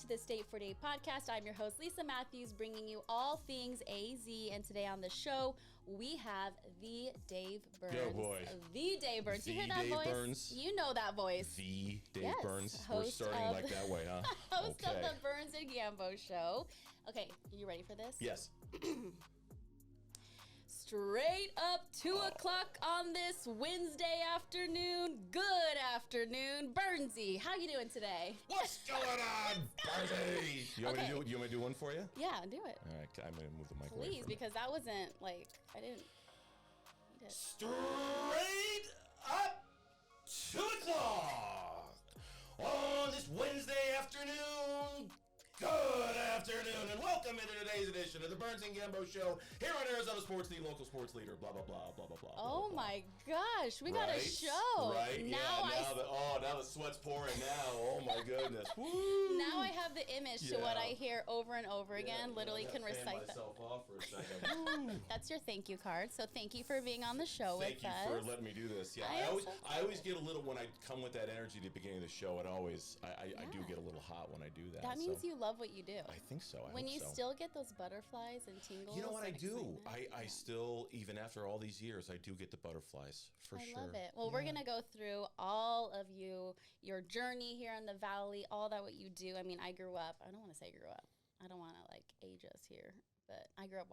the State for Day podcast. I'm your host, Lisa Matthews, bringing you all things AZ. And today on the show, we have the Dave Burns. Yo, boy. The Dave Burns. The you hear that Dave voice? Burns. You know that voice. The Dave Yes, Burns. We're starting of- like that way, huh? Host of the Burns Gambo Show. Okay, are you ready for this? Yes. Straight up 2 o'clock on this Wednesday afternoon. Good afternoon, Burnsy. How you doing today? What's going on, Barney? You want me to do one for you? Yeah, do it. All right, I'm going to move the mic away Please, from you. because that wasn't like, I didn't need it. Straight up 2 o'clock on this Wednesday afternoon. Good afternoon, and welcome into today's edition of the Burns Gambo Show here on Arizona Sports, the local sports leader. Blah blah blah blah blah blah. Oh blah, my gosh, we got a Right? show. Right? Now Now the sweat's pouring now. Oh my goodness. Woo. Now I have the image to what I hear over and over again. Literally can recite that. myself off for a second. That's your thank you card. So thank you for being on the show Thank with you us. for letting me do this. Yeah, I always get a little, when I come with that energy at the beginning of the show, I do get a little hot when I do that. That means you love what you do. I think so. I When hope you so. still get those butterflies and tingles. You know what I and do? excitement. I still, even after all these years, I do get the butterflies for I sure. love it. Well, we're going to go through all of your journey here in the Valley, all that what you do. I mean, I grew up, I don't want to say grew up. I don't want to like age us here, but I grew up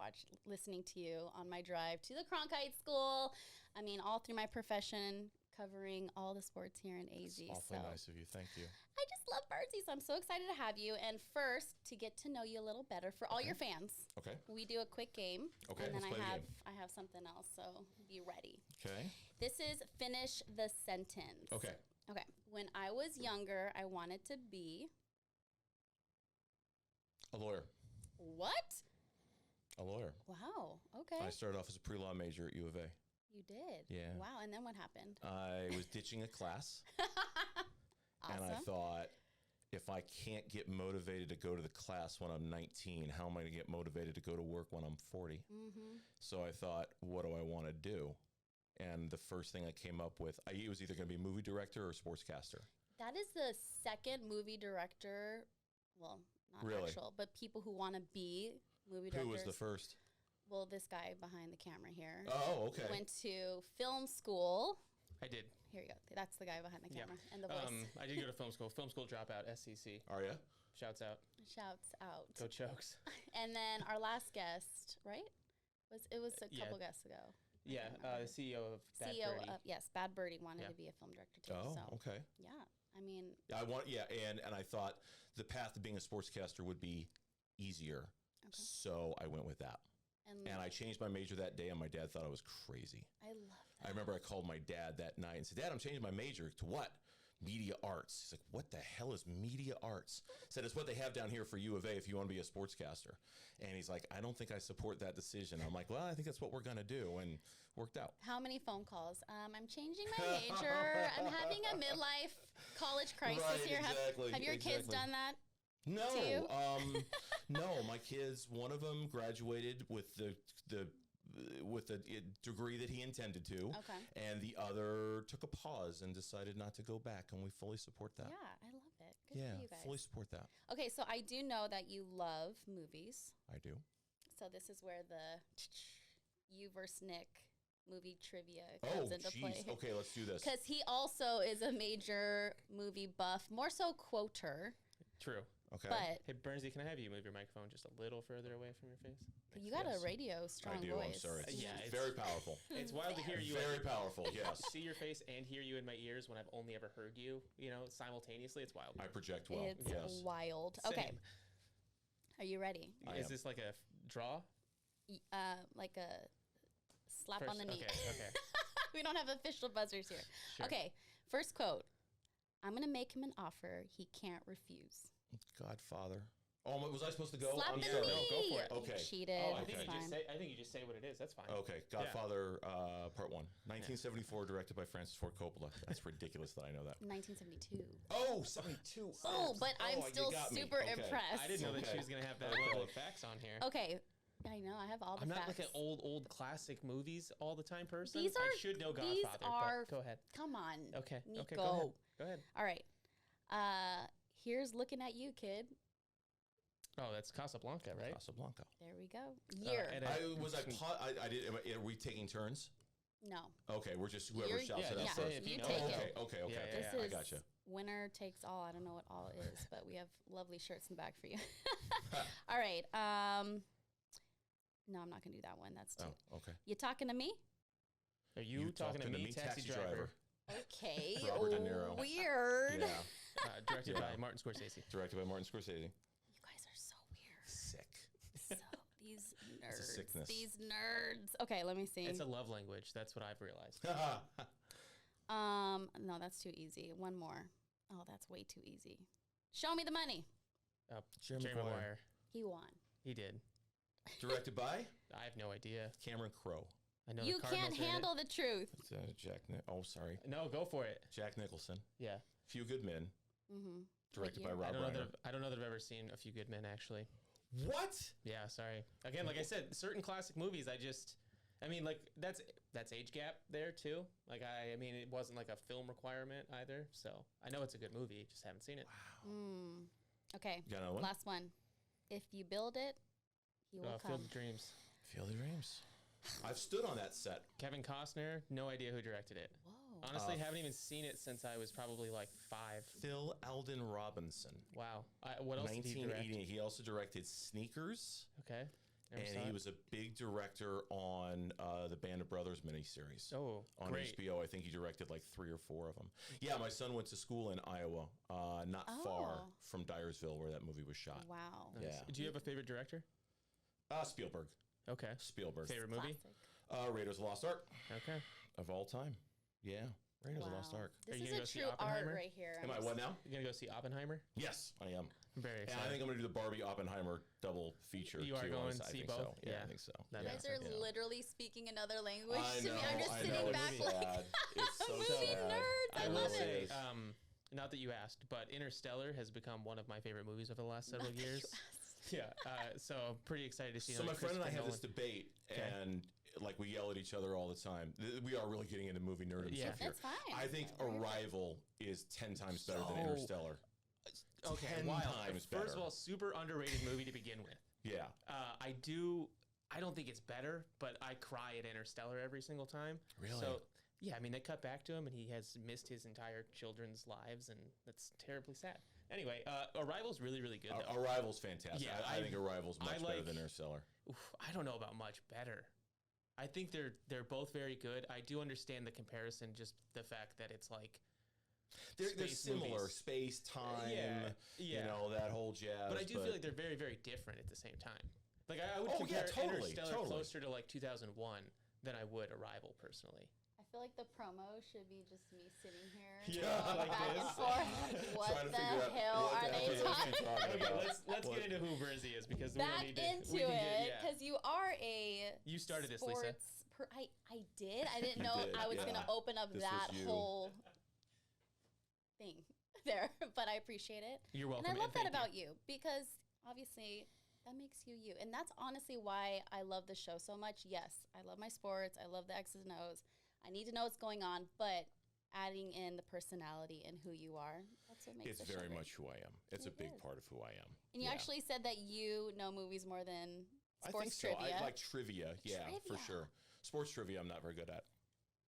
listening to you on my drive to the Cronkite School. I mean, all through my profession, covering all the sports here in AZ. It's awfully nice of you. Thank you. I just love Birdsy, so I'm so excited to have you. And first, to get to know you a little better, for all your fans, Okay. we do a quick game. Okay, And then let's play the game. I have something else, so be ready. Okay. This is finish the sentence. Okay. Okay. When I was younger, I wanted to be A lawyer. what? A lawyer. Wow. Okay. I started off as a pre-law major at U of A. You did. Yeah. Wow. And then what happened? I was ditching a class. Awesome. And I thought, if I can't get motivated to go to the class when I'm 19, how am I going to get motivated to go to work when I'm 40? Mm-hmm. So I thought, what do I want to do? And the first thing I came up with, it was either going to be movie director or sportscaster. That is the second movie director. Well, not Really? actual, but people who want to be movie directors. Who was the first? Well, this guy behind the camera here. Oh, okay. Went to film school. I did. Here you go. That's the guy behind the Yeah. camera and the voice. I did go to film school. Film school dropout, SCC. Are you? Shouts out. Shouts out. Go Chokes. And then our last guest, right? It was a Yeah. couple guests ago. Yeah, the CEO of Bad CEO Birdie. of Bad Birdie wanted Yeah. to be a film director too. Oh, so okay. yeah, I mean, And I thought the path to being a sportscaster would be easier. Okay. So I went with that. And I changed my major that day, and my dad thought I was crazy. I love that. I remember I called my dad that night and said, Dad, I'm changing my major to what? Media arts. He's like, what the hell is media arts? I said, it's what they have down here for U of A if you want to be a sportscaster. And he's like, I don't think I support that decision. I'm like, well, I think that's what we're going to do. And worked out. How many phone calls? I'm changing my major. I'm having a midlife college crisis Right, here. exactly, Have your kids exactly. done that? No, To you? no. My kids, one of them graduated with the degree that he intended to, Okay. and the other took a pause and decided not to go back, and we fully support that. Yeah, I love it. Good Yeah, for you guys. fully support that. Okay, so I do know that you love movies. I do. So this is where the you versus Nick movie trivia Oh, comes into play. jeez. Okay, let's do this. Because he also is a major movie buff, more so quoter. True. Okay. But Hey, Burnsy, can I have you move your microphone just a little further away from your face? you got Yes. a radio strong I do. voice. I'm sorry. It's Yeah, it's- very powerful. It's wild to hear you. Very powerful. Yes. See your face and hear you in my ears when I've only ever heard you, simultaneously. It's wild. I project well. It's yes. wild. Okay, Same. are you ready? I Is am. this like a draw? Like a slap on First- the knee. Okay. We don't have official buzzers here. Sure. Okay, first quote. I'm going to make him an offer he can't refuse. Godfather. Oh, was I supposed to go? Slap I'm the sorry. knee. No, go for it. You Okay. cheated. Oh, I It's think you fine. just say what it is. That's fine. Okay, Godfather Part 1. 1974, directed by Francis Ford Coppola. That's ridiculous that I know that. 1972. Oh, 72. Oh, but I'm you still got me. super Okay. impressed. I didn't know that Okay. she was gonna have that Okay. level of facts on here. Okay, I know. I have all the I'm not facts. like an old classic movies all the time person. These I are- should know these Godfather, are- but go ahead. Come on. Okay. Nico. Okay. Go ahead. Go ahead. All right. Here's looking at you, kid. Oh, that's Casablanca, right? Casablanca. There we go. Year. and I did. Are we taking turns? No. Okay, we're just whoever shouts it out yeah. first. You know take it. it. Okay. This I is gotcha. winner takes all. I don't know what all is, but we have lovely shirts in the back for you. All right. No, I'm not gonna do that one. That's too. Oh, okay. You talking to me? Are you talking to me, taxi driver? Okay. Robert De Niro. Weird. Yeah. Directed by Martin Scorsese. Directed by Martin Scorsese. You guys are so weird. Sick. So these It's a nerds. sickness. These nerds. Okay, let me see. It's a love language. That's what I've realized. No, that's too easy. One more. Oh, that's way too easy. Show me the money. Jerry Maguire. He won. He did. Directed by I have no idea. Cameron Crowe. I know You the Cardinals can't are in it. handle the truth. It's oh, sorry. No, go for it. Jack Nicholson. Yeah. Few Good Men. Mm-hmm. Directed by year? Rob Reiner. I don't know that I've ever seen A Few Good Men, actually. What? Yeah, sorry. Again, like I said, certain classic movies, I mean, like, that's age gap there, too. Like, I mean, it wasn't like a film requirement either, so I know it's a good movie, just haven't seen it. Mm. Okay, You got another one? last one. If you build it, he will come. Field of Dreams. Field of Dreams. I've stood on that set. Kevin Costner, no idea who directed it. Whoa. Honestly, haven't even seen it since I was probably like 5. Phil Alden Robinson. Wow. What else did he direct? 1988. He also directed Sneakers. Okay. Never And saw he it. was a big director on the Band of Brothers miniseries. Oh, on great. HBO. I think he directed like 3 or 4 of them. Yeah, my son went to school in Iowa, not far Oh. from Dyersville, where that movie was shot. Wow. Nice. Yeah. Do you have a favorite director? Spielberg. Okay. Spielberg. Favorite movie? Classic. Raiders of the Lost Ark Okay. of all time. Yeah, Raiders of the Lost Wow. Ark. This Are you is gonna a go see true art Oppenheimer? right here. Am I what now? You gonna go see Oppenheimer? Yes, I am. I'm very And excited. I think I'm going to do the Barbie Oppenheimer double feature. You are too, going honestly. to I see think both? So. Yeah, Yeah. I think so. That You yeah. guys are yeah. literally speaking another language I to me. I'm just I sitting know, back it's like, sad. It's so movie sad. nerds. I It love really it. is. Not that you asked, but Interstellar has become one of my favorite movies over the last several Not that you years. Yeah, so I'm pretty excited to see. So my another friend and I Christopher have this Nolan. debate, Okay. and like we yell at each other all the time. We are really getting into movie nerd and Yeah. stuff here. That's fine. I think Whatever. Arrival is 10 times better than So- Interstellar. Okay, 10 wild. times better. First of all, super underrated movie to begin with. Yeah. I don't think it's better, but I cry at Interstellar every single time. Really? So, yeah, I mean, they cut back to him, and he has missed his entire children's lives, and that's terribly sad. Anyway, Arrival's really, really good, though. Arrival's fantastic. Yeah, I think Arrival's I much better like- than Interstellar. Oof, I don't know about much better. I think they're both very good. I do understand the comparison, just the fact that it's like They're space similar. movies. Space, time, Yeah. you know, that whole jazz. But I do feel like they're very, very different at the same time. Like I would Oh, compare yeah, totally, Interstellar totally. closer to like 2001 than I would Arrival personally. I feel like the promo should be just me sitting here. Yeah, going like back and this. forth. Like, what Trying to the figure out hell what are the they hell they're talking talking Okay, about. let's What- get into who Brizzy is because we back don't need to. into we can it get, yeah. because you are a You started this, sports Lisa. I did. I didn't You know did, I was yeah. gonna open up This that was you. whole thing there, but I appreciate it. You're welcome. And I love that thank you. about you because obviously that makes you you. And that's honestly why I love the show so much. Yes, I love my sports. I love the X's and O's. I need to know what's going on, but adding in the personality and who you are, that's what makes It's the show very great. much who I am. It's It a big is. part of who I am. And you Yeah. actually said that you know movies more than I think sports so. trivia. I like trivia. Yeah, for Trivia. sure. Sports trivia, I'm not very good at.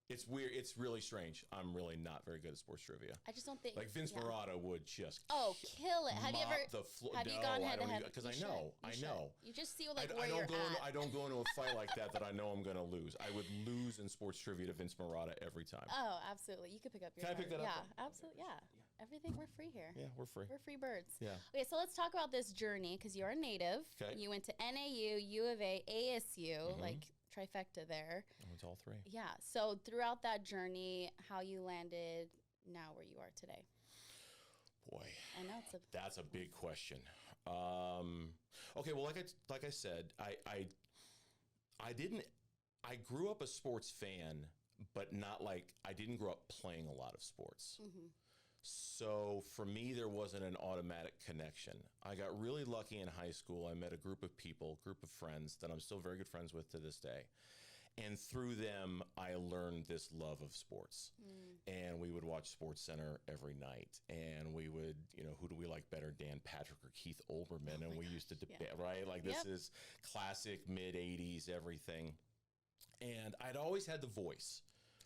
It's weird. It's really strange. I'm really not very good at sports trivia. I just don't think Like Vince yeah. Morata would just kill it. Have you mop ever the floor. have no, you gone I head to don't head? because You I should. know. You I should. know. You just see I, like I where don't you're go. at. I don't go into a fight like that I know I'm going to lose. I would lose in sports trivia to Vince Morata every time. Oh, absolutely. You could pick up your Can I pick card. that up? Yeah, absolutely. Yeah. Everything, we're free here. Yeah, we're free. We're free birds. Yeah. Okay, so let's talk about this journey because you're a native. 'Kay. You went to NAU, U of A, ASU, Mhm. like trifecta there. I went to all 3. Yeah. So throughout that journey, how you landed now where you are today. Boy. I know it's a That's a big question. Okay, well, like I said, I grew up a sports fan, but not like I didn't grow up playing a lot of sports. mhm. So for me, there wasn't an automatic connection. I got really lucky in high school. I met a group of friends that I'm still very good friends with to this day. And through them, I learned this love of sports. And we would watch Sports Center every night. And we would, who do we like better, Dan Patrick or Keith Olbermann? And we used to debate, right? Like this is classic mid-'80s everything. And I'd always had the voice.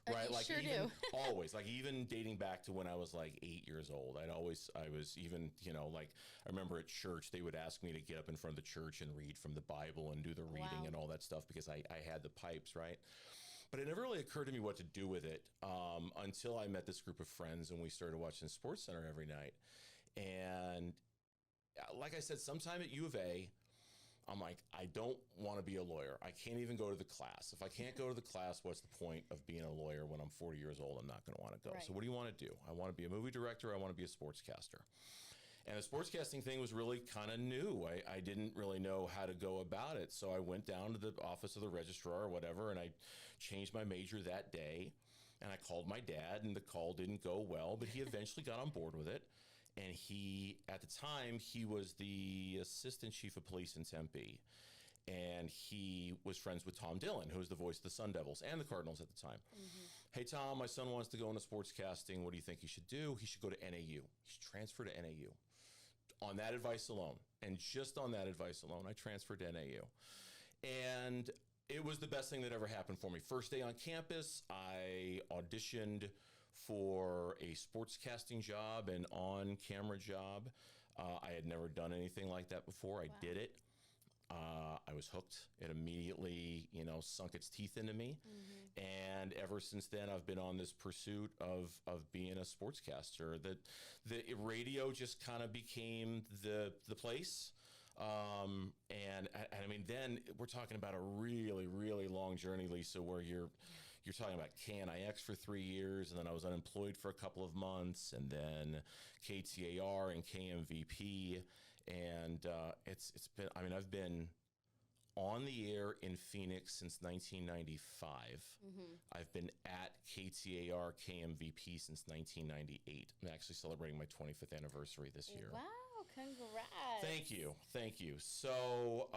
Right, you like sure even do. always, like even dating back to when I was like 8 years old, I was even, like I remember at church, they would ask me to get up in front of the church and read from the Bible and do the reading and all that stuff because I had the pipes, right? But it never really occurred to me what to do with it until I met this group of friends and we started watching Sports Center every night. And like I said, sometime at U of A, I'm like, I don't want to be a lawyer. I can't even go to the class. If I can't go to the class, what's the point of being a lawyer when I'm 40 years old? I'm not going to want to go. Right. So what do you want to do? I want to be a movie director. I want to be a sportscaster. And the sportscasting thing was really kind of new. I didn't really know how to go about it. So I went down to the office of the registrar or whatever, and I changed my major that day. And I called my dad, and the call didn't go well, but he eventually got on board with it. And at the time, he was the assistant chief of police in Tempe. And he was friends with Tom Dillon, who was the voice of the Sun Devils and the Cardinals at the time. Hey, Tom, my son wants to go into sportscasting. What do you think he should do? He should go to NAU. He should transfer to NAU. On that advice alone, and just on that advice alone, I transferred to NAU. And it was the best thing that ever happened for me. First day on campus, I auditioned for a sportscasting job, an on-camera job. I had never done anything like that before. I did it. I was hooked. It immediately, sunk its teeth into me. And ever since then, I've been on this pursuit of being a sportscaster. The radio just kind of became the place. And I mean, then we're talking about a really, really long journey, Lisa, where you're talking about KNIX for 3 years, and then I was unemployed for a couple of months, and then KTAR and KMVP, and it's been. I mean, I've been on the air in Phoenix since 1995. I've been at KTAR KMVP since 1998. I'm actually celebrating my 25th anniversary this year. Wow, congrats. Thank you. So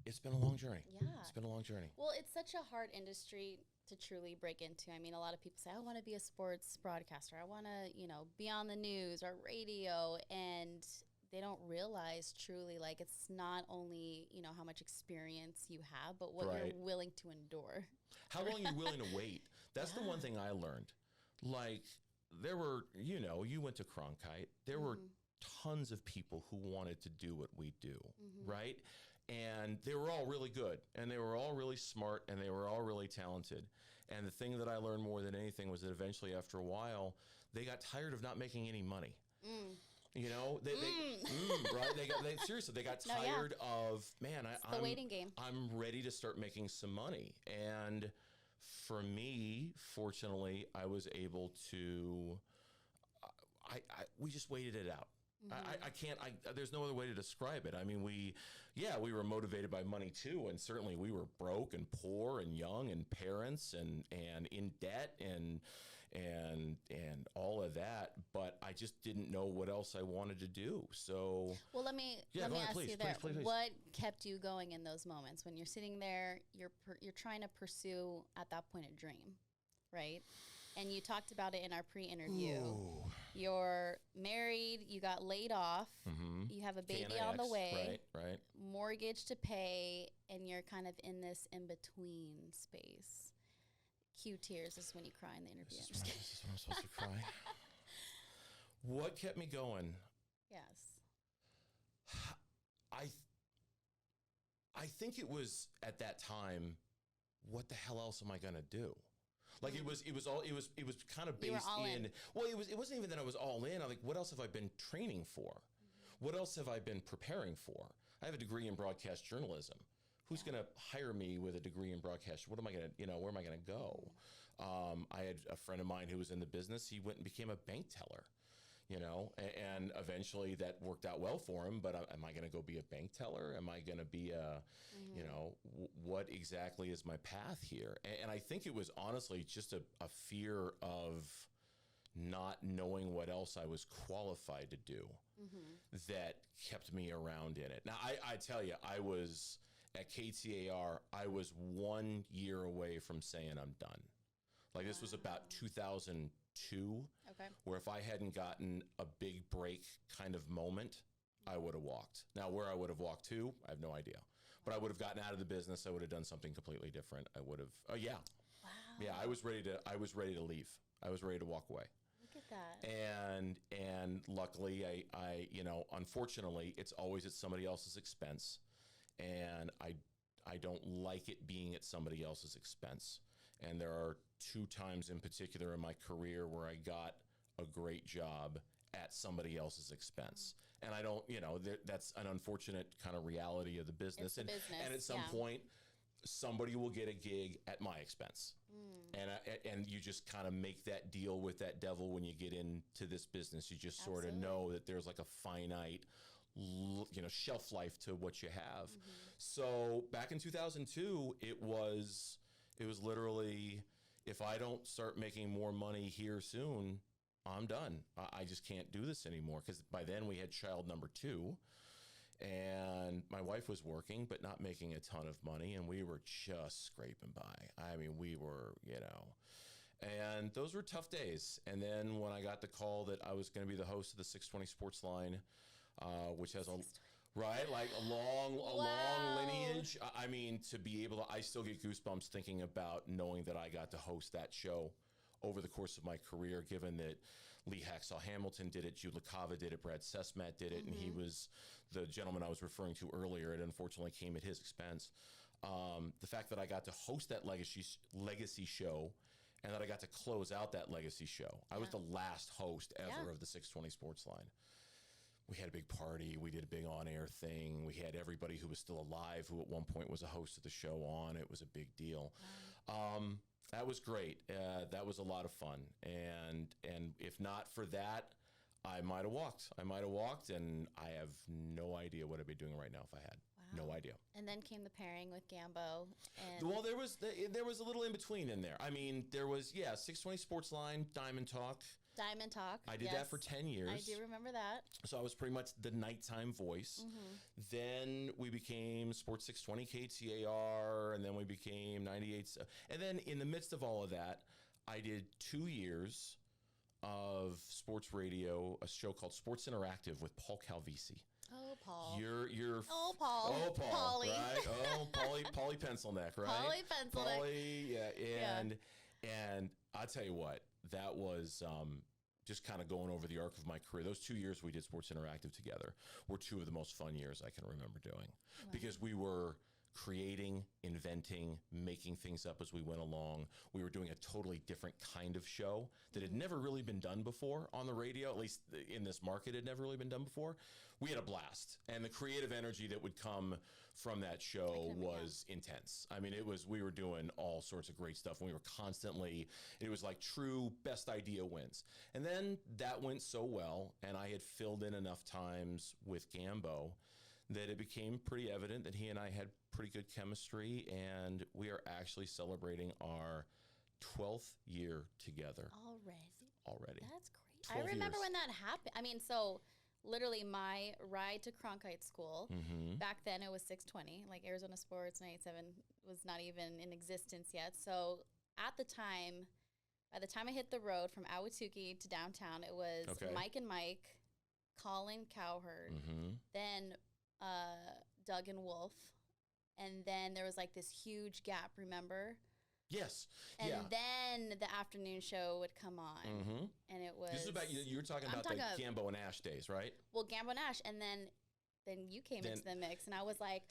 it's been a long journey. Yeah. It's been a long journey. Well, it's such a hard industry to truly break into. I mean, a lot of people say, I want to be a sports broadcaster. I want to, be on the news or radio. And they don't realize truly, like, it's not only, how much experience you have, but what you're willing to endure. How long you're willing to wait. That's the one thing I learned. Like, there were, you went to Cronkite. There were tons of people who wanted to do what we do, right? And they were all really good, and they were all really smart, and they were all really talented. And the thing that I learned more than anything was that eventually, after a while, they got tired of not making any money. Right? Seriously, they got tired of, man, I'm waiting game. I'm ready to start making some money. And for me, fortunately, I was able to, we just waited it out. I can't, there's no other way to describe it. I mean, we were motivated by money too. And certainly we were broke and poor and young and parents and in debt and all of that, but I just didn't know what else I wanted to do. So, well, let me ask you there. Please. What kept you going in those moments when you're sitting there? You're trying to pursue at that point a dream, right? And you talked about it in our pre-interview. Ooh. You're married. You got laid off. You have a baby KNIX, on the way. Right. Mortgage to pay, and you're kind of in this in-between space. Cue tears is when you cry in the interview. This is when I'm supposed to cry. What kept me going? Yes. I think it was at that time, what the hell else am I going to do? Like it was kind of based in. Well, it wasn't even that I was all in. I'm like, what else have I been training for? What else have I been preparing for? I have a degree in broadcast journalism. Who's going to hire me with a degree in broadcast? What am I going to, where am I going to go? I had a friend of mine who was in the business. He went and became a bank teller, and eventually that worked out well for him. But am I going to go be a bank teller? Am I going to be what exactly is my path here? And I think it was honestly just a fear of not knowing what else I was qualified to do that kept me around in it. Now, I tell you, I was at KTAR, I was 1 year away from saying I'm done. Like this was about 2002, Okay. where if I hadn't gotten a big break kind of moment, I would have walked. Now, where I would have walked to, I have no idea. But I would have gotten out of the business. I would have done something completely different. I would have. Oh yeah. Wow. Yeah, I was ready to leave. I was ready to walk away. Look at that. And luckily, I unfortunately, it's always at somebody else's expense, and I don't like it being at somebody else's expense. And there are 2 times in particular in my career where I got a great job at somebody else's expense. And I don't, that's an unfortunate kind of reality of the business. It's the business, and at some point, somebody will get a gig at my expense. And you just kind of make that deal with that devil when you get into this business. You just sort of know that there's like a finite, shelf life to what you have. So back in 2002, it was literally, if I don't start making more money here soon, I'm done. I just can't do this anymore, because by then we had child number 2, and my wife was working but not making a ton of money, and we were just scraping by. I mean, we were, and those were tough days. And then when I got the call that I was going to be the host of the 620 Sports Line, which has a long lineage. I mean, to be able to, I still get goosebumps thinking about knowing that I got to host that show over the course of my career, given that Lee Hacksaw Hamilton did it, Jude LaCava did it, Brad Sesmat did it, and he was the gentleman I was referring to earlier. It unfortunately came at his expense. The fact that I got to host that legacy show, and that I got to close out that legacy show. I was the last host ever of the 620 Sports Line. We had a big party. We did a big on-air thing. We had everybody who was still alive, who at one point was a host of the show, on. It was a big deal. That was great. That was a lot of fun. And if not for that, I might have walked. And I have no idea what I'd be doing right now if I had. No idea. And then came the pairing with Gambo. And well, there was a little in between in there. I mean, there was 620 Sports Line, Diamond Talk. I did that for 10 years. I do remember that. So I was pretty much the nighttime voice. Then we became Sports 620 KTAR, and then we became 98. And then in the midst of all of that, I did 2 years of sports radio, a show called Sports Interactive with Paul Calvisi. Oh, Paul. Paul. Paulie. Right? Paulie Pencilneck, right? Paulie Pencilneck. Paulie, yeah. And I'll tell you what, that was just kind of going over the arc of my career. Those 2 years we did Sports Interactive together were 2 of the most fun years I can remember doing. Because we were creating, inventing, making things up as we went along. We were doing a totally different kind of show that had never really been done before on the radio, at least in this market, had never really been done before. We had a blast. And the creative energy that would come from that show was intense. I mean, we were doing all sorts of great stuff. And we were constantly, it was like true best idea wins. And then that went so well, and I had filled in enough times with Gambo that it became pretty evident that he and I had pretty good chemistry, and we are actually celebrating our 12th year together. Already. That's great. I remember when that happened. I mean, so literally my ride to Cronkite School, back then it was 620, like Arizona Sports 97 was not even in existence yet. So at the time, by the time I hit the road from Ahwatukee to downtown, it was Mike and Mike, Colin Cowherd, then Doug and Wolf, and then there was like this huge gap, remember? Yes. And then the afternoon show would come on, and it was... This is about, you were talking about the Gambo and Ash days, right? Well, Gambo and Ash, and then you came into the mix, and I was like,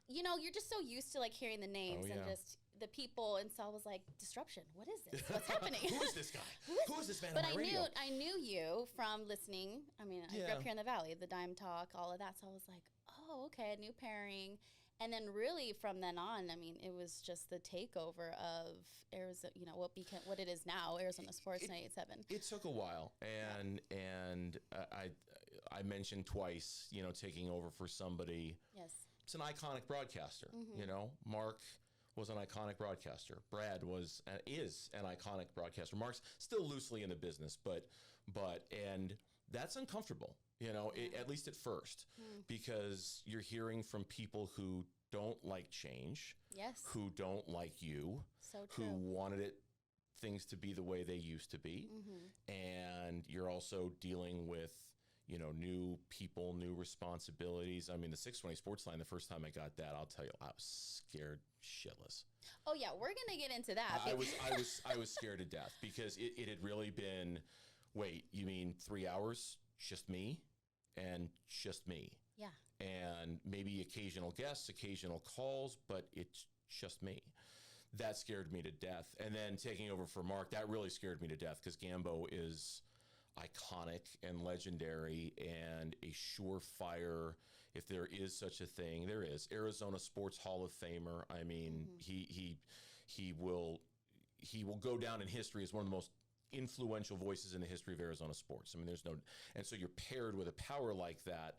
you're just so used to like hearing the names and just the people, and so I was like, disruption, what is this? What's happening? Who is this guy? Who is this man But on my radio? I knew you from listening. I mean, I grew up here in the Valley, the Dime Talk, all of that, so I was like, oh, okay, a new pairing. And then really from then on, I mean, it was just the takeover of Arizona, what it is now, Arizona Sports 97. It took a while, and I mentioned twice, taking over for somebody. Yes. It's an iconic broadcaster. Mark was an iconic broadcaster. Brad is an iconic broadcaster. Mark's still loosely in the business, but that's uncomfortable. At least at first, because you're hearing from people who don't like change, Yes. who don't like you, So true. who wanted things to be the way they used to be. And you're also dealing with, you know, new people, new responsibilities. I mean, the 620 Sports Line, the first time I got that, I'll tell you, I was scared shitless. Oh yeah, we're gonna get into that. I was scared to death because it had really been, wait, you mean 3 hours, just me and just me? Yeah. And maybe occasional guests, occasional calls, but it's just me. That scared me to death. And then taking over for Mark, that really scared me to death because Gambo is iconic and legendary and a surefire, if there is such a thing, there is, Arizona Sports Hall of Famer. I mean, he will go down in history as one of the most influential voices in the history of Arizona sports. I mean, there's no, and so you're paired with a power like that,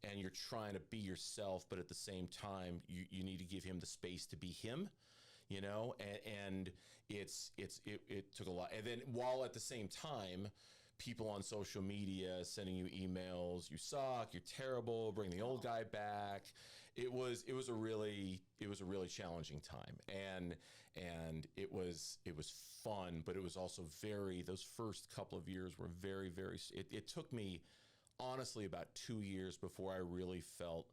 and you're trying to be yourself, but at the same time, you need to give him the space to be him, you know, and it took a lot. And then while at the same time, people on social media sending you emails, you suck, you're terrible, bring the old guy back. It was a really challenging time, and it was fun, but it was also those first couple of years were very, it took me honestly about 2 years before I really felt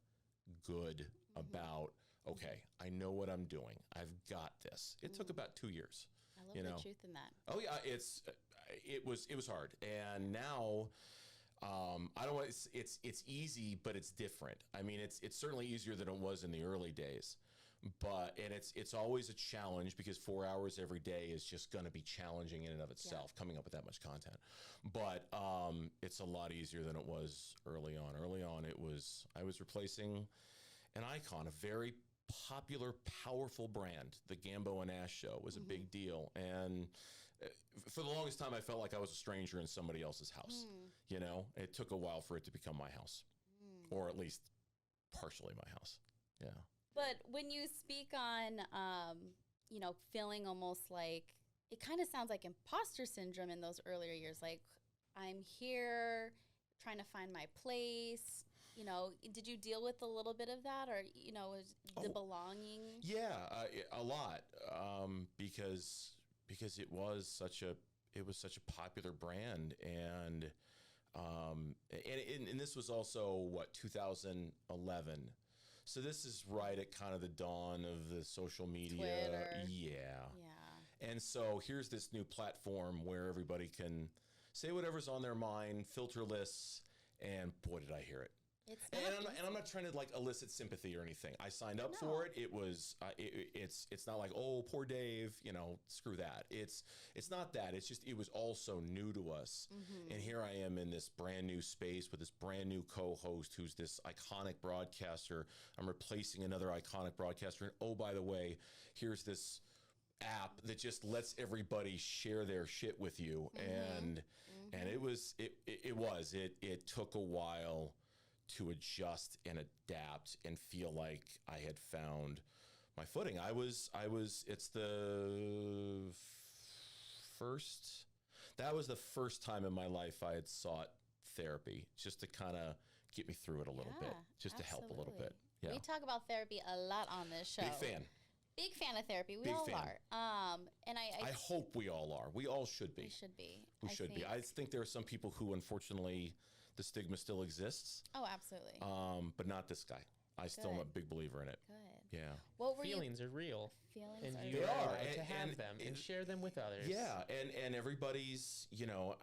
good about, okay, I know what I'm doing. I've got this. It took about 2 years. I love the truth in that. Oh yeah, it was hard. And now I don't want, it's easy, but it's different. I mean, it's certainly easier than it was in the early days. But it's always a challenge because 4 hours every day is just going to be challenging in and of itself, coming up with that much content. But it's a lot easier than it was early on. Early on, I was replacing an icon, a very popular, powerful brand. The Gambo and Ash show was a big deal, and for the longest time, I felt like I was a stranger in somebody else's house. You know, it took a while for it to become my house, or at least partially my house. Yeah. But when you speak on, you know, feeling almost like, it kind of sounds like imposter syndrome in those earlier years. Like, I'm here trying to find my place. You know, did you deal with a little bit of that, or, you know, the belonging? Yeah, a lot, because it was such a popular brand, and this was also what, 2011. So this is right at kind of the dawn of the social media. Twitter. Yeah. And so here's this new platform where everybody can say whatever's on their mind, filterless, and boy, did I hear it. And I'm not trying to like elicit sympathy or anything. I signed up for it. It was it's not like, oh, poor Dave, you know, screw that. It's not that. It's just it was all so new to us. And here I am in this brand new space with this brand new co-host who's this iconic broadcaster. I'm replacing another iconic broadcaster. And oh, by the way, here's this app that just lets everybody share their shit with you. And it took a while to adjust and adapt and feel like I had found my footing. That was the first time in my life I had sought therapy, just to kind of get me through it a little bit, just to help a little bit. Yeah. We talk about therapy a lot on this show. Big fan of therapy. We all are. And I hope we all are. We all should be. We should be. I think there are some people who, unfortunately, the stigma still exists. Oh, absolutely. But not this guy. I still am a big believer in it. Good. Yeah. What were Feelings are real. Feelings and are you real. are allowed to have them and share them with others. Yeah, and everybody's, you know,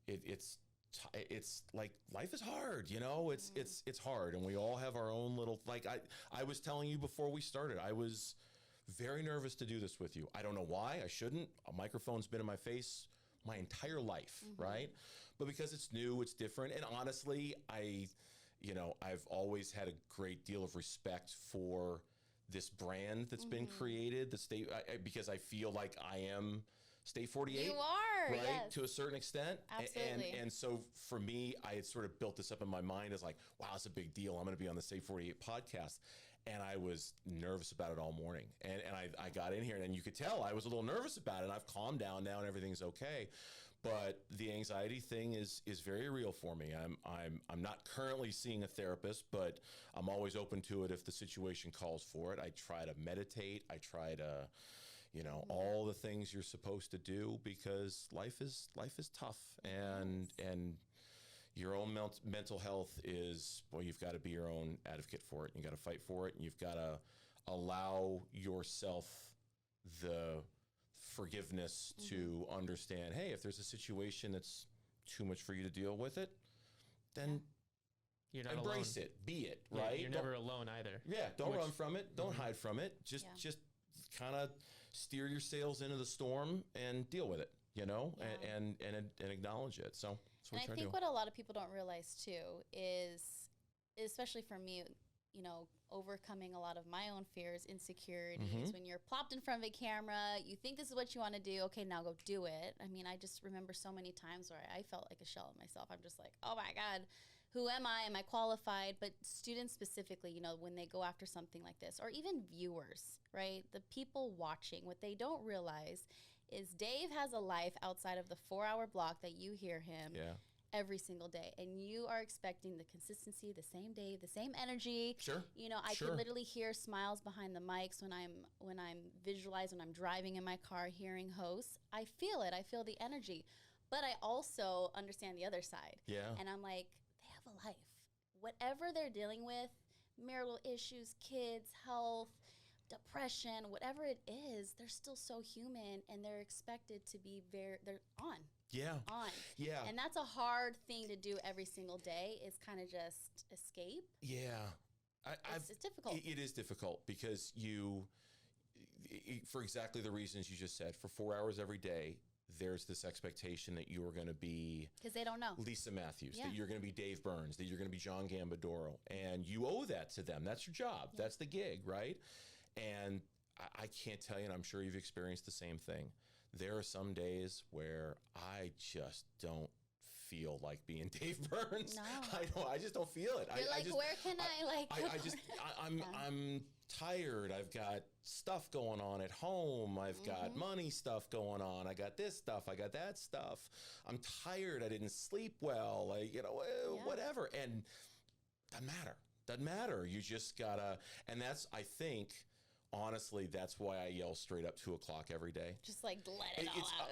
it's like life is hard, you know. It's hard, and we all have our own little, like I was telling you before we started, I was very nervous to do this with you. I don't know why. I shouldn't. A microphone's been in my face my entire life, right? But because it's new, it's different, and honestly, I've always had a great deal of respect for this brand that's been created, the state, because I feel like I am State 48. You are, right? yes. To a certain extent. Absolutely. And so for me, I had sort of built this up in my mind as like, wow, it's a big deal. I'm going to be on the State 48 podcast. And I was nervous about it all morning. And I got in here, and you could tell I was a little nervous about it. I've calmed down now, and everything's okay. But the anxiety thing is very real for me. I'm not currently seeing a therapist, but I'm always open to it if the situation calls for it. I try to meditate. I try to, all the things you're supposed to do, because life is tough, and your own mental health is, well, you've got to be your own advocate for it. You got to fight for it, and you've got to allow yourself the forgiveness to understand, hey, if there's a situation that's too much for you to deal with it, then you're not embrace alone. it, be it, Yeah, right? you're never alone either. Yeah, don't run from it. Don't hide from it. Just kind of steer your sails into the storm and deal with it, and acknowledge it. So that's what and I think what a lot of people don't realize too is, especially for me, overcoming a lot of my own fears, insecurities. When you're plopped in front of a camera, you think this is what you want to do. Okay, now go do it. I mean, I just remember so many times where I felt like a shell of myself. I'm just like, oh my God, who am I? Am I qualified? But students specifically, when they go after something like this, or even viewers, right? The people watching, what they don't realize is Dave has a life outside of the 4-hour block that you hear him. Every single day, and you are expecting the consistency, the same day, the same energy. Sure. I can literally hear smiles behind the mics when I'm visualized, when I'm driving in my car, hearing hosts. I feel it. I feel the energy, but I also understand the other side. Yeah. And I'm like, they have a life. Whatever they're dealing with, marital issues, kids, health, depression, whatever it is, they're still so human, and they're expected to be they're on. On. Yeah. And that's a hard thing to do every single day, is kind of just escape. Yeah. It's difficult. It is difficult because for exactly the reasons you just said, for 4 hours every day, there's this expectation that you are going to be, because they don't know, Lisa Matthews, that you're going to be Dave Burns, that you're going to be John Gambadoro, and you owe that to them. That's your job. That's the gig, right? And I can't tell you, and I'm sure you've experienced the same thing. There are some days where I just don't feel like being Dave Burns. No. I just don't feel it. You're where can I'm tired. I've got stuff going on at home. I've got money stuff going on. I got this stuff. I got that stuff. I'm tired. I didn't sleep well. Whatever. And doesn't matter. You just gotta, and that's, I think, honestly, that's why I yell straight up 2 o'clock every day. Just let it all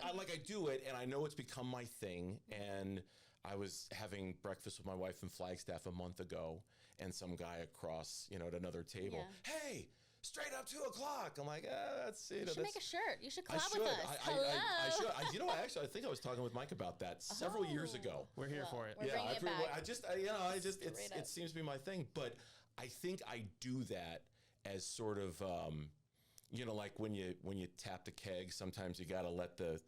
out. I do it, and I know it's become my thing. And I was having breakfast with my wife in Flagstaff a month ago, and some guy across, at another table, hey, straight up 2 o'clock. I'm like, that's it. You should make a shirt. You should collab with us. Hello. I should. Actually, I think I was talking with Mike about that several years ago. We're here for it. We're bringing it back. It seems to be my thing. But I think I do that as sort of, like when you tap the keg, sometimes you gotta let the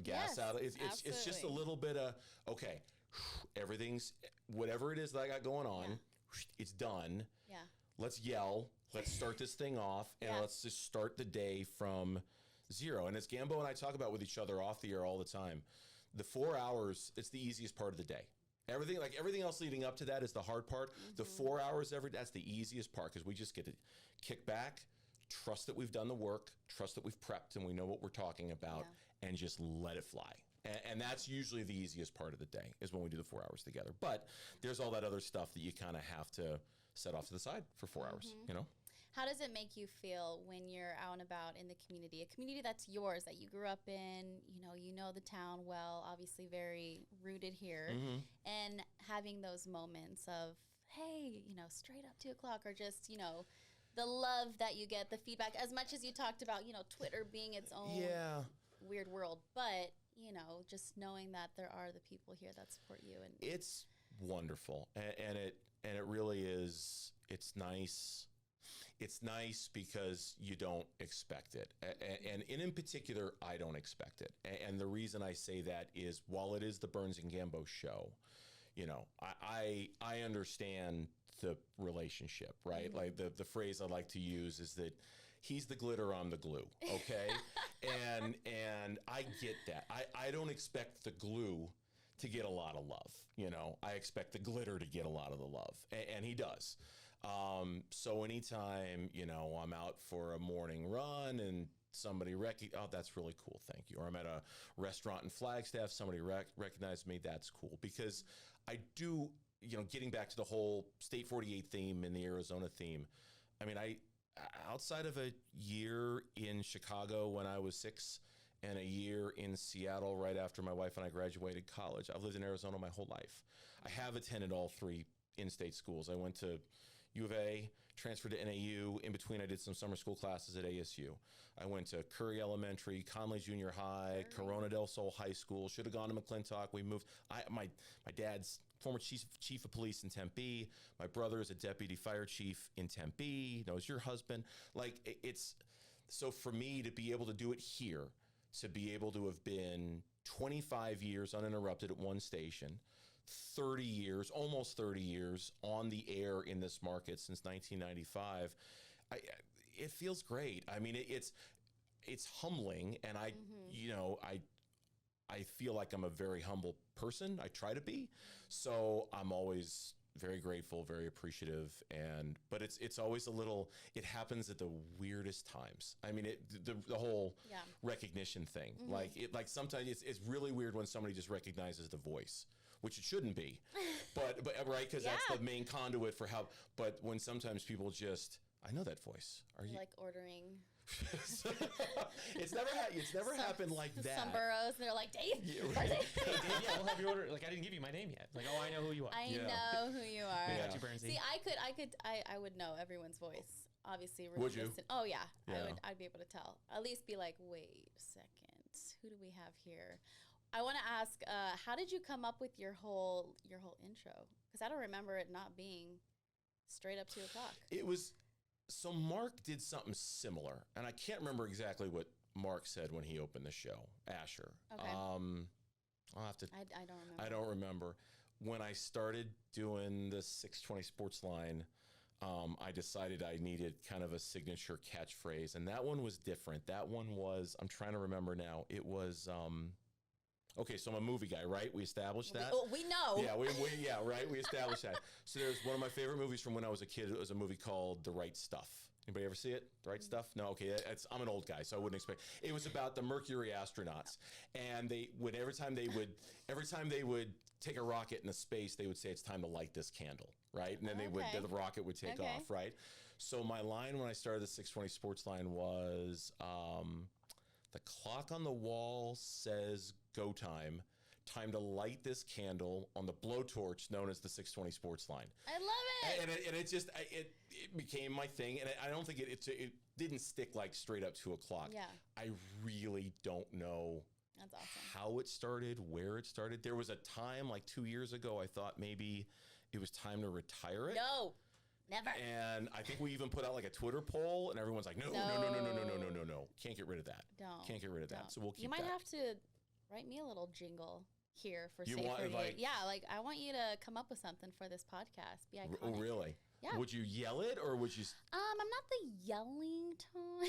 gas out. It's just a little bit of, okay, everything's, whatever it is that I got going on, it's done. Yeah. Let's yell. Let's start this thing off, and let's just start the day from zero. And as Gambo and I talk about with each other off the air all the time, the 4 hours, it's the easiest part of the day. Everything else leading up to that is the hard part. The 4 hours that's the easiest part, because we just get to kick back, trust that we've done the work, trust that we've prepped and we know what we're talking about, and just let it fly. And that's usually the easiest part of the day, is when we do the 4 hours together. But there's all that other stuff that you kind of have to set off to the side for 4 hours, How does it make you feel when you're out and about in the community, a community that's yours, that you grew up in, you know the town well, obviously very rooted here, and having those moments of, hey, straight up 2 o'clock, or just, the love that you get, the feedback, as much as you talked about, Twitter being its own weird world, but, just knowing that there are the people here that support you. And it's wonderful. And it really is, it's nice. It's nice because you don't expect it. And in particular, I don't expect it. And the reason I say that is, while it is the Burns and Gambo Show, I understand the relationship, right? Like the phrase I like to use is that he's the glitter, I'm the glue, okay? and I get that. I don't expect the glue to get a lot of love, I expect the glitter to get a lot of the love, and he does. So anytime, I'm out for a morning run and somebody oh, that's really cool, thank you. Or I'm at a restaurant in Flagstaff, somebody recognized me, that's cool. Because I do, getting back to the whole State 48 theme and the Arizona theme, I mean, outside of a year in Chicago when I was 6 and a year in Seattle right after my wife and I graduated college, I've lived in Arizona my whole life. I have attended all 3 in-state schools. I went to U of A, transferred to NAU. In between, I did some summer school classes at ASU. I went to Curry Elementary, Conley Junior High, Corona del Sol High School. Should have gone to McClintock. We moved. My dad's former chief of police in Tempe. My brother is a deputy fire chief in Tempe. Knows your husband. Like, it's so for me to be able to do it here, to be able to have been 25 years uninterrupted at one station, 30 years, almost 30 years on the air in this market since 1995. It feels great. I mean, it's humbling, and I feel like I'm a very humble person. I try to be. So I'm always very grateful, very appreciative, but it's always it happens at the weirdest times. I mean, the whole recognition thing, like sometimes it's really weird when somebody just recognizes the voice, which it shouldn't be, but right, because that's the main conduit for how. But when sometimes people just, I know that voice. Are you like ordering? It's never happened like that. Some boroughs, and they're like, Dave. Yeah, we'll have your order. Like, I didn't give you my name yet. Like, oh, I know who you are. I know who you are. Yeah. Got you, Burnsy. See, I would know everyone's voice. Obviously, would you? Oh yeah, I'd be able to tell. At least be like, wait a second, who do we have here? I want to ask, how did you come up with your whole intro? Because I don't remember it not being straight up 2 o'clock. It was. So Mark did something similar, and I can't remember exactly what Mark said when he opened the show. Asher. Okay. I'll have to. I don't remember. I don't remember. When I started doing the 620 Sports Line, I decided I needed kind of a signature catchphrase, and that one was different. That one was. I'm trying to remember now. It was. Okay, so I'm a movie guy, right? We established that. We know. Yeah, right. We established that. So there's one of my favorite movies from when I was a kid. It was a movie called The Right Stuff. Anybody ever see it? The Right Stuff? No. Okay, I'm an old guy, so I wouldn't expect. It was about the Mercury astronauts, and every time they would take a rocket into space, they would say it's time to light this candle, right? And then the rocket would take off, right? So my line when I started the 620 Sports Line was. The clock on the wall says go time. Time to light this candle on the blowtorch known as the 620 Sports Line. I love it. And it just it became my thing. And I don't think it didn't stick like straight up 2 o'clock. Yeah. I really don't know. That's awesome. How it started, where it started. There was a time like 2 years ago I thought maybe it was time to retire it. No. Never. And I think we even put out like a Twitter poll, and everyone's like, no. Can't get rid of that. Can't get rid of that. So we'll keep that. You might have to write me a little jingle here for you Safe want, 48. like, I want you to come up with something for this podcast. Be iconic. Oh, really? Yeah. Would you yell it, or would you? I'm not the yelling tone.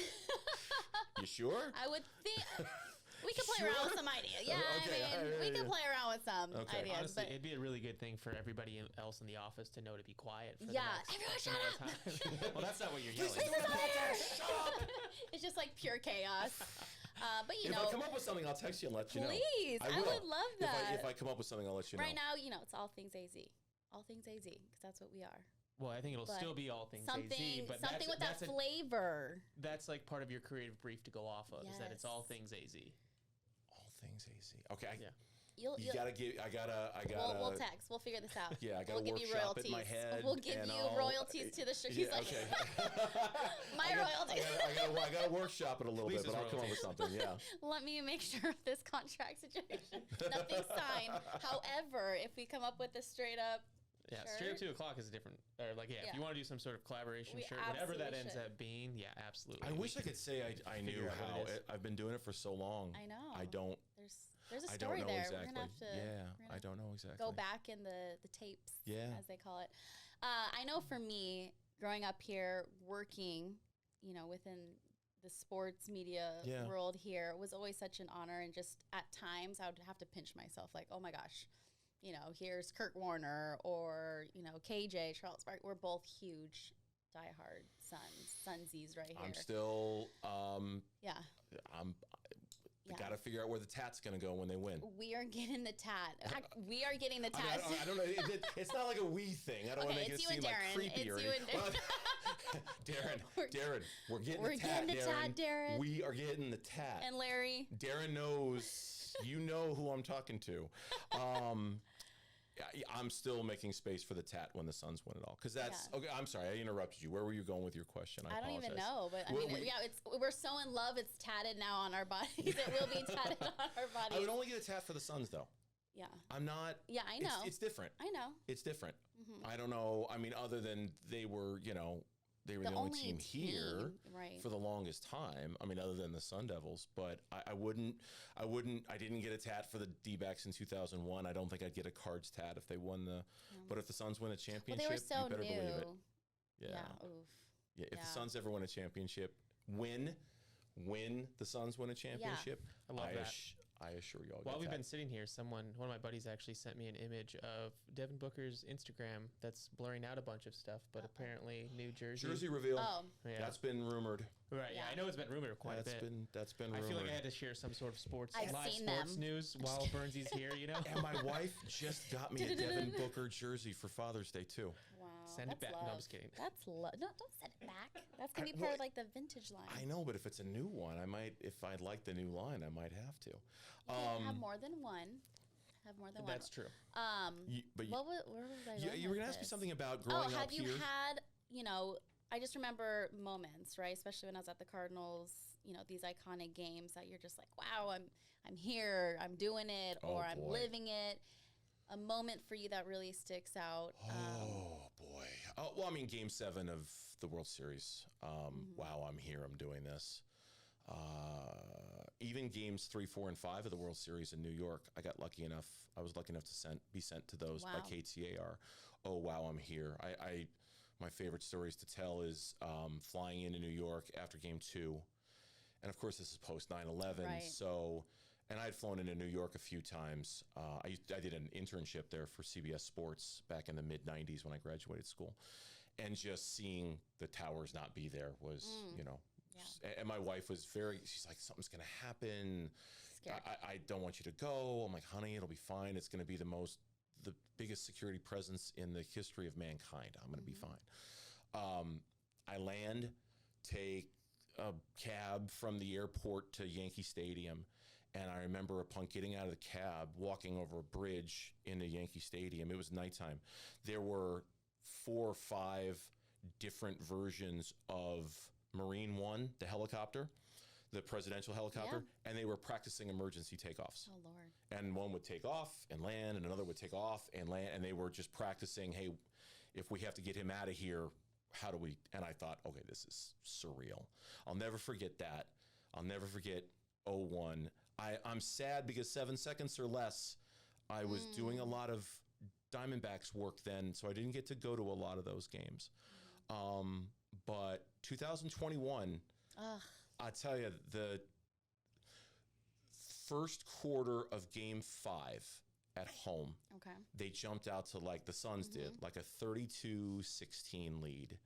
You sure? I would think. We could play around with some ideas. Yeah, Okay, we could play around with some ideas. Honestly, but it'd be a really good thing for everybody else in the office to know to be quiet. For everyone shut up. Well, that's not what you're yelling. It's just like pure chaos. But if I come up with something, I'll text you and let you know. Please, I would love that. If I come up with something, I'll let you know. Right now, it's all things AZ. All things AZ, because that's what we are. Well, I think it'll still be all things something, AZ, but something with that flavor. That's like part of your creative brief to go off of. Yes. Is that it's all things AZ. All things AZ. Okay. You gotta give. I gotta. We'll text. We'll figure this out. Yeah, I gotta we'll give you royalties. In my head. We'll give you royalties to the show. He's like, okay. my royalties. I gotta workshop it a little bit, but I'll come up with something. Yeah. Let me make sure of this contract situation. Nothing's signed. However, if we come up with a straight up. Yeah, straight up 2 o'clock is a different, if you want to do some sort of collaboration shirt, whatever that ends up being, absolutely. I wish I could say I knew how. I've been doing it for so long. I know. I don't. There's a story there. Exactly. We're gonna have to. I don't know exactly. Go back in the tapes, as they call it. I know for me, growing up here, working, within the sports media world here, was always such an honor, and just at times I would have to pinch myself, like, oh my gosh. Here's Kurt Warner or, KJ, Charles Barkley. We're both huge diehard Sunsies right here. I'm still. Yeah. I gotta figure out where the tat's gonna go when they win. We are getting the tat. We are getting the tat. I don't know. It's not like a we thing. I don't want to make it seem like creepy or anything. Darren, we're getting the tat, Darren. We are getting the tat. And Larry. Darren knows. You know who I'm talking to. I'm still making space for the tat when the Suns win it all. Because that's okay. I'm sorry, I interrupted you. Where were you going with your question? I don't even know, but I mean, we're so in love. It's tatted now on our bodies. It will be tatted on our bodies. I would only get a tat for the Suns, though. Yeah. I'm not. Yeah, I know. It's different. I know. It's different. I don't know. I mean, other than they were, they were the only team here for the longest time. I mean, other than the Sun Devils, but I didn't get a tat for the D-backs in 2001. I don't think I'd get a Cards tat if they won but if the Suns win a championship, they were so you better believe it. Yeah. Oof. Yeah. If the Suns ever win a championship, the Suns win a championship, I love that. I assure you all. While we've been sitting here, one of my buddies actually sent me an image of Devin Booker's Instagram that's blurring out a bunch of stuff, but apparently new jersey. Jersey reveal. Oh. Yeah. That's been rumored. Right, yeah. I know it's been rumored quite a bit. That's been rumored. I feel like I had to share some sort of live sports them. news while Burnsy's here, And my wife just got me a Devin Booker jersey for Father's Day, too. Wow. Send it back. Love. No, I'm just kidding. That's love. No, don't send it back. That's going to be part of like the vintage line. I know, but if it's a new one, if I like the new line, I might have to. Have more than one. That's true. Where was I you were going to ask me something about growing up here. Have you had, I just remember moments, right? Especially when I was at the Cardinals, these iconic games that you're just like, wow, I'm here, I'm doing it, or I'm living it. A moment for you that really sticks out. Oh, boy. Well, I mean, Game 7 of the World Series. Wow, I'm here, I'm doing this. Even games 3, 4, and 5 of the World Series in New York, I was lucky enough to be sent to those by KTAR. Oh, wow, I'm here. My favorite stories to tell is flying into New York after Game 2. And, of course, this is post 9/11. Right. So, and I had flown into New York a few times. I did an internship there for CBS Sports back in the mid-'90s when I graduated school. And just seeing the towers not be there was, and my wife was she's like, something's going to happen. I don't want you to go. I'm like, honey, it'll be fine. It's going to be the biggest security presence in the history of mankind. I'm going to be fine. I land, take a cab from the airport to Yankee Stadium. And I remember upon getting out of the cab, walking over a bridge into Yankee Stadium. It was nighttime. There were 4 or 5 different versions of Marine One, the helicopter, the presidential helicopter, and they were practicing emergency takeoffs. Oh, Lord. And one would take off and land, and another would take off and land, and they were just practicing, hey, if we have to get him out of here, how do we? And I thought, okay, this is surreal. I'll never forget that. I'll never forget 01. I'm sad because 7 seconds or less, I was doing a lot of Diamondbacks work then, so I didn't get to go to a lot of those games. But 2021, I tell you, the first quarter of Game 5 at home, they jumped out to, like the Suns did, like a 32-16 lead.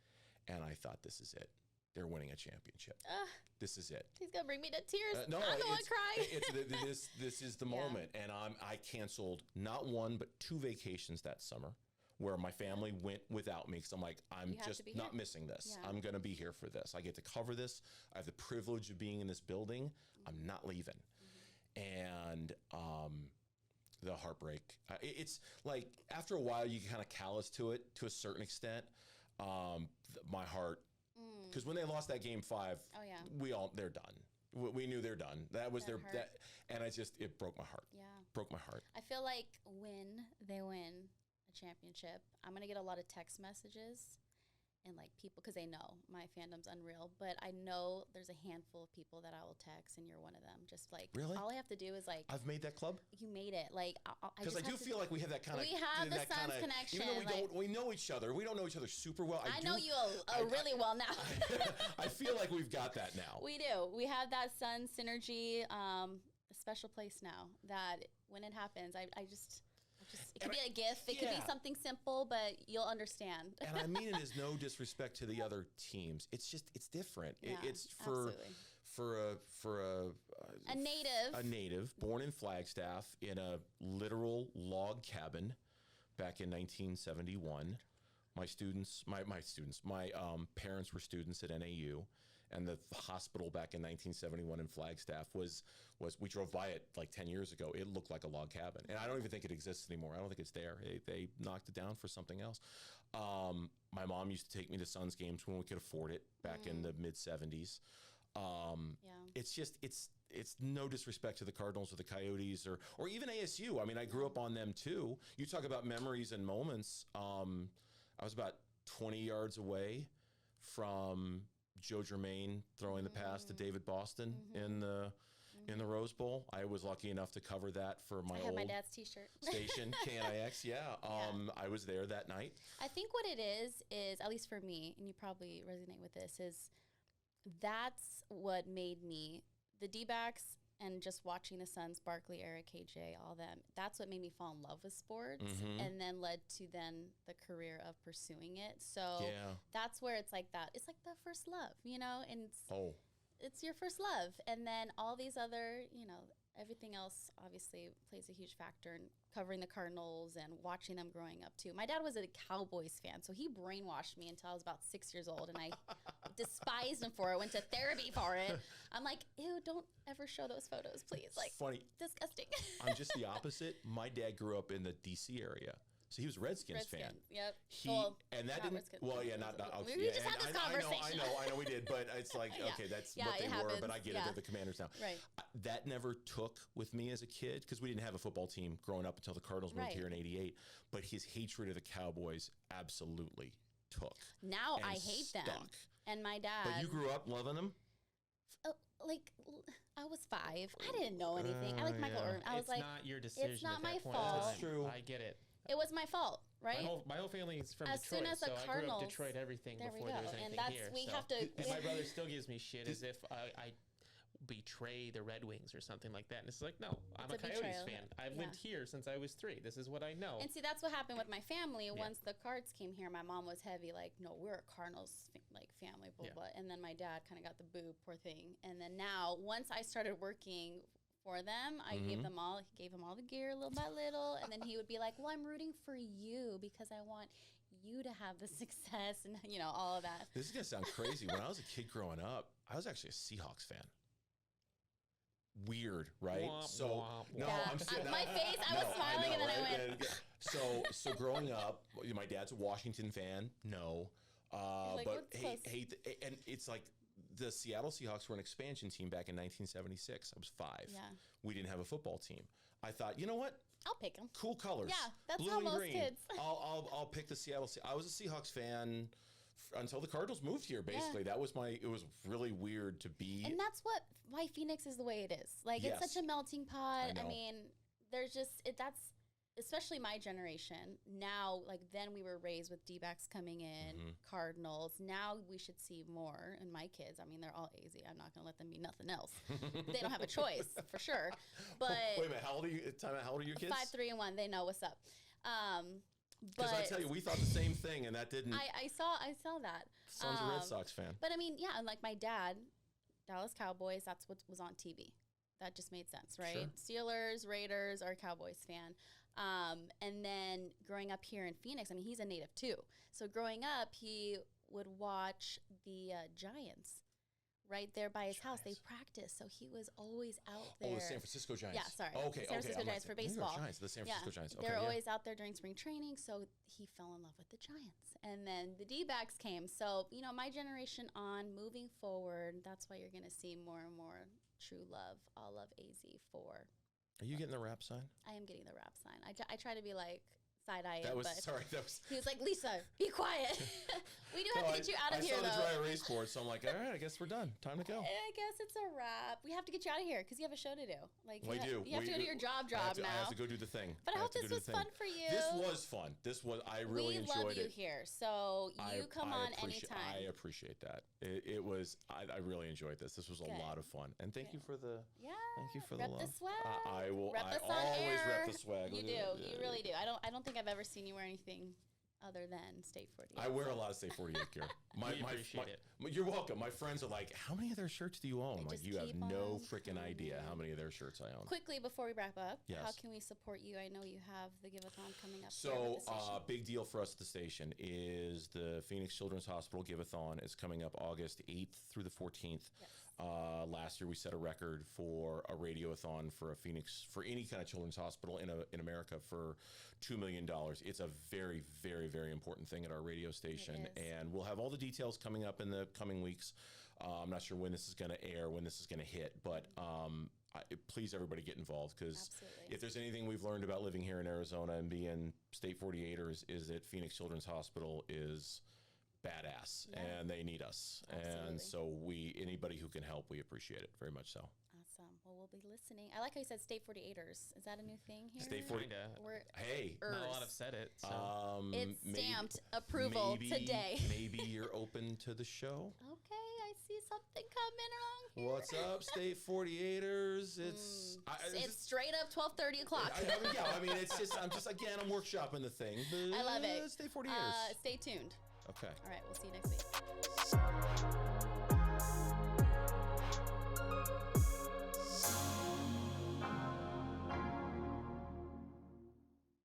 And I thought, this is it. They're winning a championship. This is it. He's gonna bring me to tears. No, I'm going to cry. This is the moment, and I canceled not 1 but 2 vacations that summer, where my family went without me because I'm like, I'm just not missing this. I'm gonna be here for this. I get to cover this. I have the privilege of being in this building. I'm not leaving, and the heartbreak. It's like after a while you kind of callous to it to a certain extent. My heart. Because when they lost that Game 5, they're done. We knew they're done. That was and it broke my heart. Yeah. Broke my heart. I feel like when they win a championship, I'm going to get a lot of text messages and like people, because they know my fandom's unreal, but I know there's a handful of people that I will text, and you're one of them. Just like, really? All I have to do is like, I've made that club? You made it. Like, because I do feel like we have that kind of, we have the Suns connection. Even though we know each other. We don't know each other super well. I know you really well now. I feel like we've got that now. We do. We have that Sun synergy, a special place now that when it happens, I just It could be a GIF. It could be something simple, but you'll understand. And I mean it is no disrespect to the other teams. It's just it's different. Yeah, it's for a native born in Flagstaff in a literal log cabin back in 1971. My parents were students at NAU, and the hospital back in 1971 in Flagstaff was we drove by it like 10 years ago. It looked like a log cabin, and I don't even think it exists anymore. I don't think it's there. They knocked it down for something else. My mom used to take me to Suns games when we could afford it back in the mid 70s. It's just it's no disrespect to the Cardinals or the Coyotes or even ASU. I mean, I grew up on them too. You talk about memories and moments. I was about 20 yards away from Joe Germain throwing the pass to David Boston in the Rose Bowl. I was lucky enough to cover that for my my dad's T-shirt station, KNIX. I was there that night. I think what it is, at least for me, and you probably resonate with this, is that's what made me, the D-backs and just watching the Suns, Barkley, Eric, KJ, all them, that's what made me fall in love with sports and then led to then the career of pursuing it. So that's where it's like that. It's like the first love, and it's your first love. And then all these other, everything else obviously plays a huge factor in covering the Cardinals and watching them growing up too. My dad was a Cowboys fan, so he brainwashed me until I was about 6 years old, and I despised him for it, went to therapy for it. I'm like, ew, don't ever show those photos, please. Like, funny. Disgusting. I'm just the opposite. My dad grew up in the D.C. area. So he was a Redskins fan. Yep. And that didn't. Redskins. Well, yeah, not. We just had this conversation. I know, we did. But it's like, okay, that's what they were. But I get it. They're the Commanders now. Right. That never took with me as a kid because we didn't have a football team growing up until the Cardinals moved here in '88. But his hatred of the Cowboys absolutely took. Now I hate them. And my dad. But you grew up loving them. I was 5. I didn't know anything. I like Michael Irvin. I was like, it's not your decision. It's not at my that point. fault. That's true. I get it. It was my fault, right? My whole family is from as Detroit, soon as the so I Cardinals, grew up Detroit everything before there was anything and that's, here. We have to. And my brother still gives me shit as if I betray the Red Wings or something like that. And it's like, no, I'm a Coyotes fan. I've lived here since I was 3. This is what I know. And see, that's what happened with my family. Once the Cards came here, my mom was heavy, like, no, we're a Cardinals family, blah, blah. And then my dad kind of got the boo, poor thing. And then now, once I started working for them, I gave him all the gear little by little, and then he would be like, well, I'm rooting for you because I want you to have the success and all of that. This is gonna sound crazy. When I was a kid growing up, I was actually a Seahawks fan. Weird, right? I'm sitting. My face, I was smiling, and then I went. So growing up, my dad's a Washington fan. No, but and it's like. The Seattle Seahawks were an expansion team back in 1976. I was 5. Yeah. We didn't have a football team. I thought, you know what? I'll pick them. Cool colors. Yeah, that's blue how and most green. kids. I'll pick the Seattle. I was a Seahawks fan until the Cardinals moved here. Basically, it was really weird to be. And that's why Phoenix is the way it is. Like it's such a melting pot. I mean, there's just that's. Especially my generation. Now, then we were raised with D-backs coming in, Cardinals. Now we should see more. And my kids, I mean, they're all AZ. I'm not going to let them be nothing else. They don't have a choice, for sure. But wait a minute, how old are you? How old are your kids? 5, 3, and 1. They know what's up. Because I tell you, we thought the same thing, and that didn't. I saw that. Son's a Red Sox fan. But I mean, yeah, and like my dad, Dallas Cowboys. That's what was on TV. That just made sense, right? Sure. Steelers, Raiders, or Cowboys fan. And then growing up here in Phoenix, I mean, he's a native too. So growing up, he would watch the Giants right there by his house. They practiced, so he was always out there. Oh, the San Francisco Giants. Yeah, sorry. Okay, San Francisco Giants for baseball. The San Francisco Giants. Okay, they're always out there during spring training, so he fell in love with the Giants. And then the D-backs came. So, my generation on, moving forward, that's why you're going to see more and more true love. I'll love AZ for. Are you getting the rap sign? I am getting the rap sign. I try to be like side-eye That him, was but sorry. That was. he was like, Lisa, be quiet. We do have to get you out of here, I saw though. the dry erase board, so I'm like, all right, I guess we're done. Time to go. I guess it's a wrap. We have to get you out of here because you have a show to do. Like We do. You have to go to your job I now. have to go do the thing. But I hope this was fun for you. This was fun. I really we enjoyed love you it. here, so you come on anytime. I appreciate that. It was. I really enjoyed this. This was a lot of fun, and thank you for the. Yeah. Thank you for rep the love. the swag. I will. Rep I us on always air. rep the swag. You do. You really do. I don't think I've ever seen you wear anything other than State 48. I wear a lot of State 48 gear. We appreciate it. You're welcome. My friends are like, how many of their shirts do you own? They Like, just you have keep no on freaking idea coming. how many of their shirts I own. Quickly, before we wrap up, Yes. how can we support you? I know you have the Give-a-thon coming up. here So, with the station. big deal for us at the station is the Phoenix Children's Hospital Give-a-thon is coming up August 8th through the 14th. Yes. Last year we set a record for a radiothon for any kind of children's hospital in America for $2 million. It's a very, very, very important thing at our radio station, is. and we'll have all the details coming up in the coming weeks. I'm not sure when this is going to air, when this is going to hit, but please, everybody, get involved, because Absolutely. if there's anything we've learned about living here in Arizona and being State 48ers, is that Phoenix Children's Hospital is badass, and they need us. And so anybody who can help, we appreciate it very much so. Awesome. Well, we'll be listening. I like how you said State 48ers. Is that a new thing here? State 40. We're Hey, Not a lot have said it. So. it's stamped approval today. Maybe you're open to the show. Okay, I see something coming along here. What's up, State 48ers? It's It's straight up 12:30 o'clock. I'm workshopping the thing. I love it. State 48ers. Stay tuned. Okay. All right, we'll see you next week.